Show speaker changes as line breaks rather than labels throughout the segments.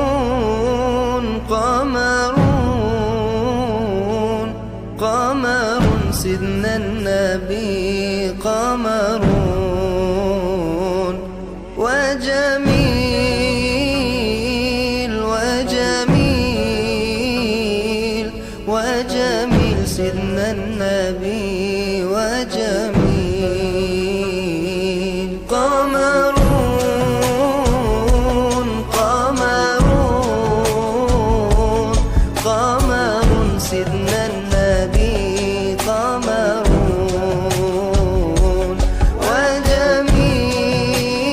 قمرون قمرون قمر سيدنا النبي قمرون وجميل وجميل وجميل سيدنا النبي وجميل قمرون قمرون قمر سيدنا النبي قمرون وجميل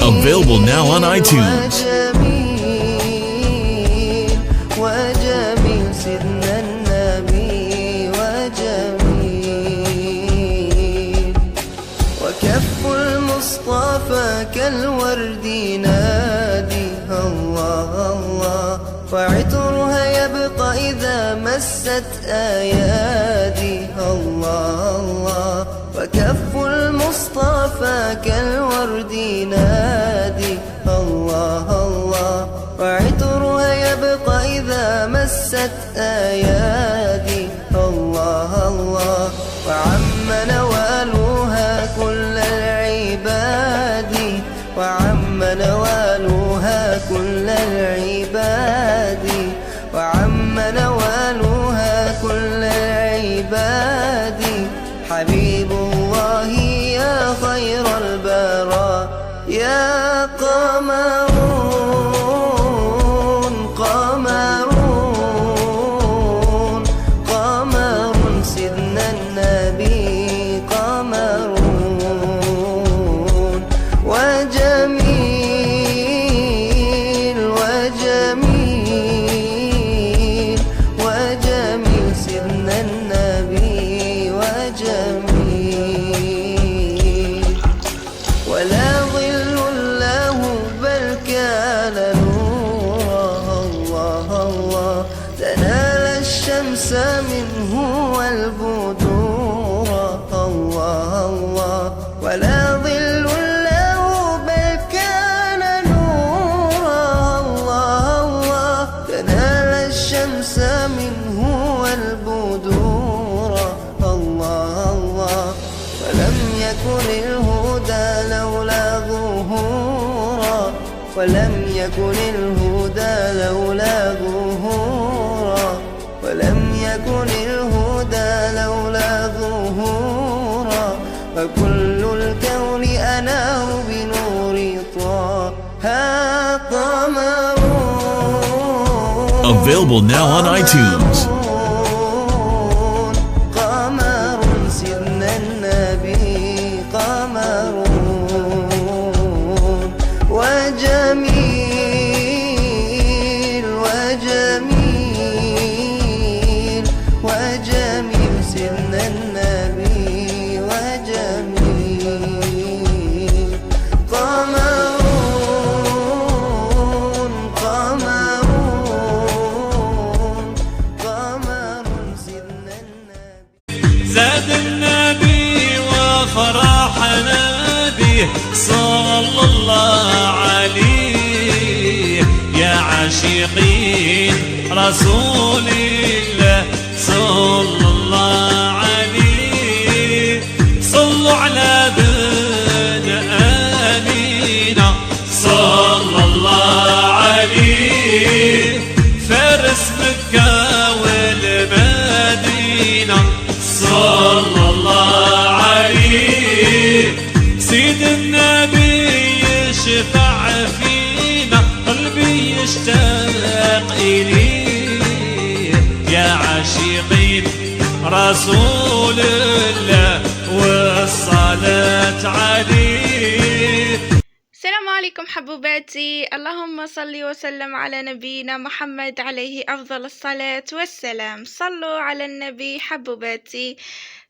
Available now on iTunes.
وجميل وجميل سيدنا النبي وجميل وكف المصطفى كالورد ينادي الله الله وعطرها يبقى إذا مست أيادي الله الله وكف المصطفى كالورد ينادي الله الله وعطرها يبقى إذا مست أيادي الله الله وعم نوالها كل العباد وعم نوالها كل العباد وعم نوالها كل العباد حبيب الله يا خير البراء يا قمرون قمرون قمر سيدنا النبي قمرون وجميل وجميل وجميل سيدنا النبي وجميل ولا ظل له بل كان نورا الله الله تنال الشمس منه والبدور الله الله ولا ظل له بل كان نورا الله الله تنال الشمس منه والبدور الله الله ولم يكن الهدى لولا ظهورا ولم يكن الهدى لولا ظهورا ولم يكن الهدى لولا ظهورا فكل الكون أنار بنور طه قمرون
Available now on iTunes.
قمر سيدنا النبي قمرون وجميل وجميل وجميل سيدنا النبي وجميل قمرون قمرون قمر سيدنا النبي
زاد النبي وفرحنا به صلى الله عليه يا عاشقين رسول الله صلى الله عليه صلوا على بن آمينة صلى الله عليه فارس مكة والمدينة صلى الله عليه سيد النبي يشفع فينا قلبي يشتاق إليه يا عاشقين رسول الله والصلاة عليه.
السلام عليكم حبوباتي، اللهم صل وسلم على نبينا محمد عليه أفضل الصلاة والسلام. صلوا على النبي حبوباتي،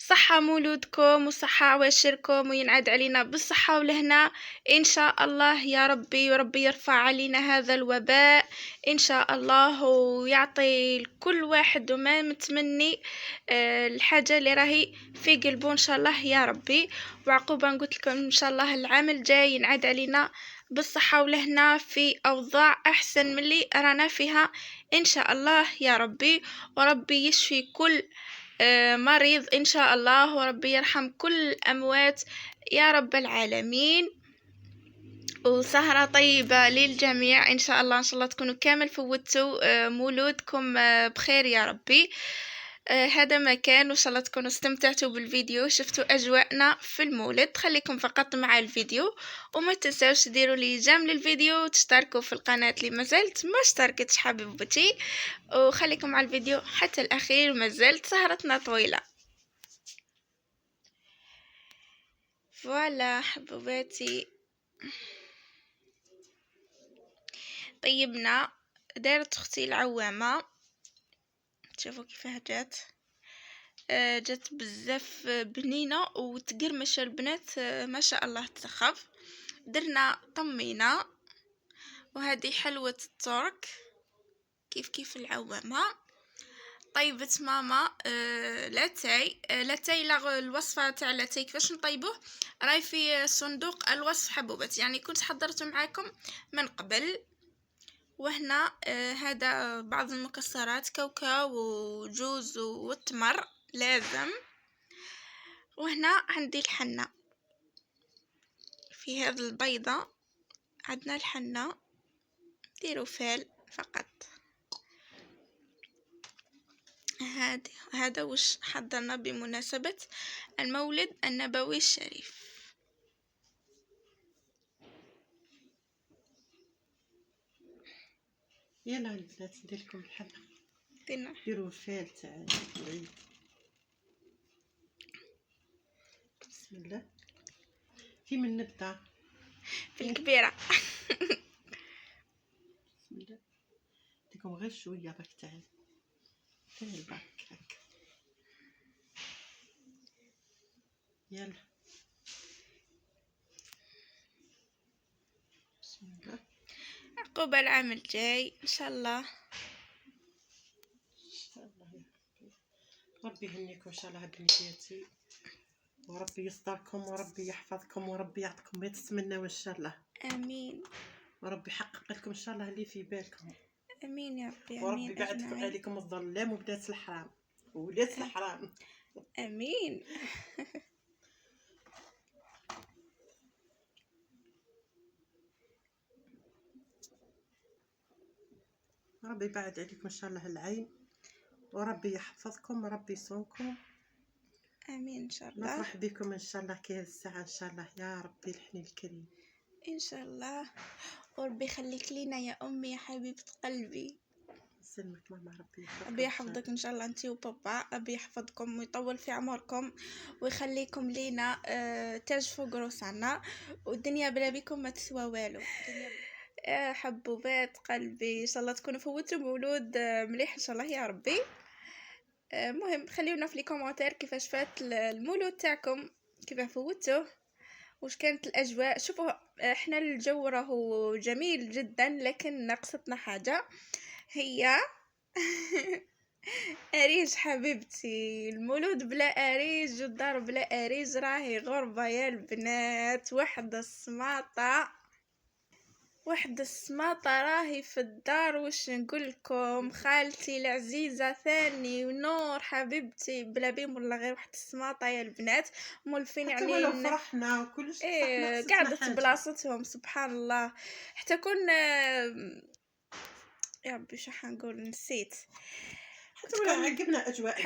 صحة مولودكم وصحة عواشركم، وينعاد علينا بالصحة والهنا إن شاء الله يا ربي، وربي يرفع علينا هذا الوباء إن شاء الله، ويعطي لكل واحد وما متمني الحاجة اللي راهي في قلبه إن شاء الله يا ربي. وعقوبة نقول لكم إن شاء الله العام الجاي ينعاد علينا بالصحة والهنا في أوضاع أحسن من اللي رانا فيها إن شاء الله يا ربي. وربي يشفي كل مريض إن شاء الله، وربي يرحم كل الأموات يا رب العالمين. وسهرة طيبة للجميع إن شاء الله، إن شاء الله تكونوا كامل فوتوا مولودكم بخير يا ربي. هذا ما كان، وإن شاء الله تكونوا استمتعتوا بالفيديو، شفتوا أجواءنا في المولد. خليكم فقط مع الفيديو، وما تنساوش ديروا لي جيم للفيديو، وتشتركوا في القناة اللي ما زلت ما اشتركتش حبيبتي، وخليكم مع الفيديو حتى الأخير، ما زلت سهرتنا طويلة. فوالا حبوباتي، طيبنا. دارت اختي العوامة، تشوفوا كيفاه جات بزاف بنينة وتقرمش البنات ما شاء الله تخف. درنا طمينة، وهذه حلوة الترك كيف العوامة. طيبت ماما لاتاي الوصفة تاع لاتاي كيفاش نطيبوه راهي في صندوق الوصف حبوبات، يعني كنت حضرته معاكم من قبل. وهنا هذا بعض المكسرات، كاوكاو وجوز والتمر لازم. وهنا عندي الحنة، في هذه البيضة عندنا الحنة، ديروا فال فقط. هذا وش حضرنا بمناسبة المولد النبوي الشريف.
يلا البنات ندير لكم الحنة، ديروا الفال تاع العيد. بسم الله. في من نبدا؟
في الكبيرة.
بسم الله. نديكم غير شويه باك تاع الباك هكا. يلا بسم الله.
عقوبة العام الجاي ان شاء الله.
ان شاء الله يا ربي يهنيكم ان شاء الله بنياتي، وربي يستركم، وربي يحفظكم، وربي يعطيكم ما تتمنوا ان شاء الله.
امين.
وربي يحقق لكم ان شاء الله اللي في بالكم.
امين يا ربي. امين.
وربي يبعد عليكم الظلام وبنات الحرام وولاد الحرام.
امين.
ربي يبعد عليكم ان شاء الله العين، وربي يحفظكم، وربي يصونكم.
امين ان شاء الله.
نفرح بكم ان شاء الله كي هذه الساعه ان شاء الله يا ربي الحنين الكريم
ان شاء الله. وربي يخليك لينا يا امي يا حبيبه قلبي.
يسلمك ماما، ربي يحفظك.
ربي يحفظك ان شاء الله انتي وبابا، ربي يحفظكم ويطول في عمركم ويخليكم لينا تاج فوق روسنا، والدنيا بلا بكم ما تسوى والو. حبوبات قلبي، ان شاء الله تكونوا فوتوا مولود مليح ان شاء الله يا ربي. مهم خليونا في لي كومونتير كيفاش فات المولود تاعكم، كيفاه فوتوه، وش كانت الاجواء. شوفوا احنا الجو راهو جميل جدا، لكن ناقصتنا حاجه هي اريج حبيبتي. المولود بلا اريج والدار بلا اريج راهي غربه يا البنات. واحده السماطه راهي في الدار. وش نقول لكم، خالتي العزيزه ثاني ونور حبيبتي بلا بيم والله غير واحد السماطه يا البنات مولفين
يعني فرحنا وكلش
قعدت بلاصتهم سبحان الله. حتى كنا يا ربي شو حنقول، نسيت.
حتى ولا عجبنا اجواء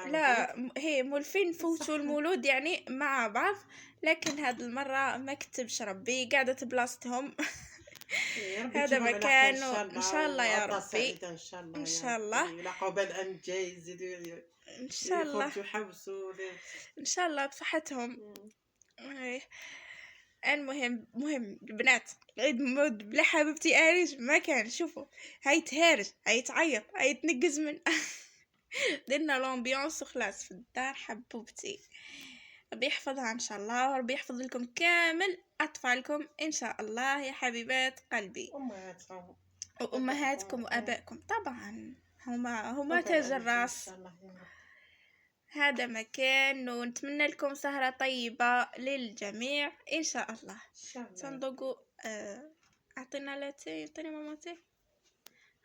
لا هي مولفين فوتوا المولود يعني مع بعض، لكن هذه المره ما كتبش ربي قعدت بلاصتهم. هذا مكان ان شاء الله يا ربي. ان شاء الله
العقوبه العام الجاي يزيدوا
ان شاء الله
يحوسوا
ان شاء الله بصحتهم. المهم البنات عيد مولود بلا حبيبتي اريج ما كان. شوفوا هاي تهارج، هاي تعيط، هاي تنقز من درنا لومبيونس وخلاص في الدار حبوبتي. ربي يحفظها ان شاء الله، وربي يحفظ لكم كامل اطفالكم ان شاء الله يا حبيبات قلبي،
امهاتهم
وامهاتكم وابائكم طبعا، هما تاج الراس. هذا مكان، ونتمنى لكم سهرة طيبة للجميع ان شاء الله. صندوقوا اعطينا لاتي، اعطيني ماماتي.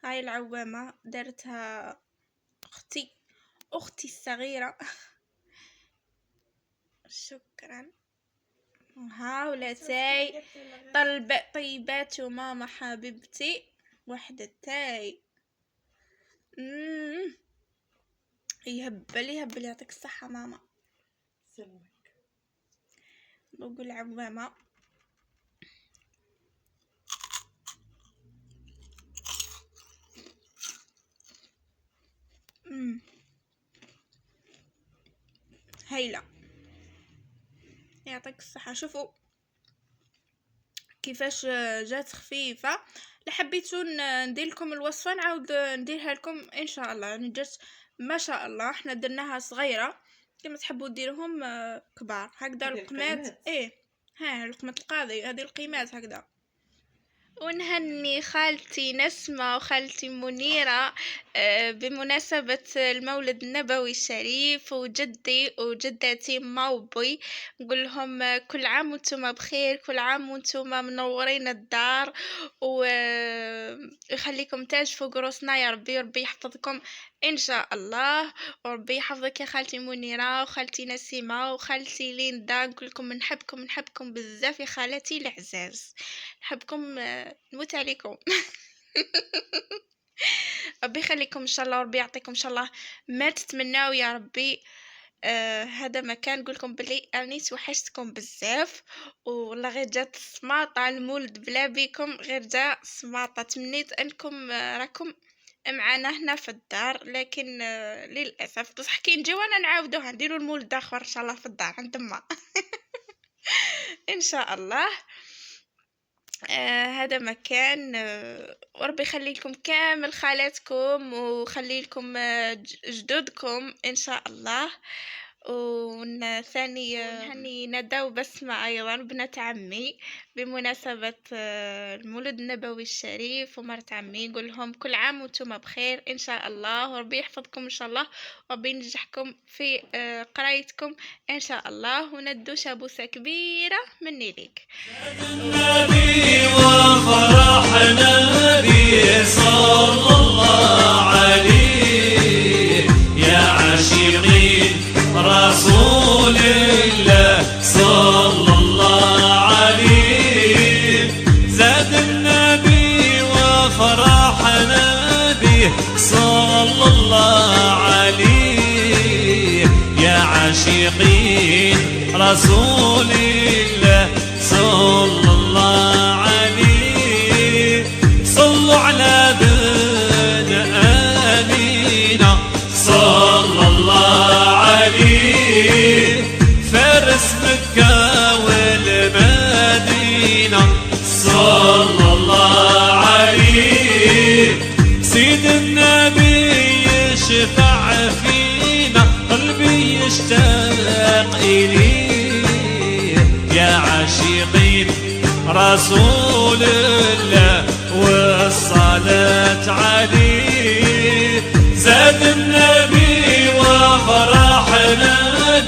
هاي العوامة دارتها اختي الصغيرة. شكرا. ها ولاتاي طيبات وماما حبيبتي، وحدة تاي. يهبل يعطيك الصحة ماما.
سلمك.
نقول العوامة. هايلة يعطيك الصحة. شوفوا كيفاش جات خفيفة. لحبيتو ندير لكم الوصفة نعاود نديرها لكم ان شاء الله. يعني جات ما شاء الله. احنا درناها صغيرة، كما تحبوا ديرهم كبار هكذا. القمات ها القمة القاضي، هذه القيمات هكذا. ونهني خالتي نسمة وخالتي منيرة بمناسبة المولد النبوي الشريف، وجدي وجدتي موبي. نقول لهم كل عام وانتم بخير، كل عام وانتم منورين الدار، ويخليكم تاج فوق راسنا يا ربي. وربي يحفظكم ان شاء الله، وربي يحفظك يا خالتي منيرة وخالتي نسيمة وخالتي ليندا. نقولكم نحبكم بزاف يا خالتي العزاز، نحبكم نموت عليكم. ربي يخليكم ان شاء الله، وربي يعطيكم ان شاء الله ما تتمناو يا ربي. هذا مكان نقولكم بلي راني توحشتكم بزاف، والله غير جات سماطه المولد بلا بيكم، غير جا سماطه. تمنيت انكم راكم معنا هنا في الدار، لكن للاسف. بصح كي نجيو انا نعاودوها نديروا المولد اخر ان شاء الله في الدار عند ما. ان شاء الله. هذا مكان. وربي يخلي لكم كامل خالاتكم، وخلي لكم جدودكم ان شاء الله. وثاني نهني ندى وبسمة ايضا بنت عمي بمناسبة المولد النبوي الشريف، ومرت عمي. نقول لهم كل عام وانتم بخير ان شاء الله، وربي يحفظكم ان شاء الله، وربي ينجحكم في قرايتكم ان شاء الله. وندوش بوسة كبيرة مني ليك.
النبي وفرحنا به صلى الله عليه، يا عاشقين رسول الله صلى الله عليه. زاد النبي وفرحنا به صلى الله عليه، يا عاشقين رسول الله صلى الله عليه. صلوا على بن آمينة صلى الله عليه، فارس مكة والمدينة صلى الله عليه. سيد النبي يشفع فينا، قلبي يشتاق إليه، يا عاشقين رسول الله والصلاة عليه. زاد النبي وفرحنا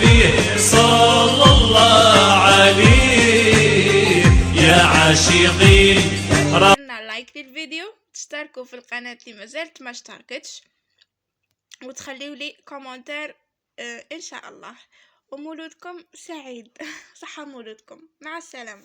به صلى الله عليه، يا عاشقين.
لايك للفيديو، تشتركوا في القناة اللي مازالت ما اشتركتش، وتخليوا لي كومنتير ان شاء الله. ومولودكم سعيد. صحة مولودكم. مع السلامة.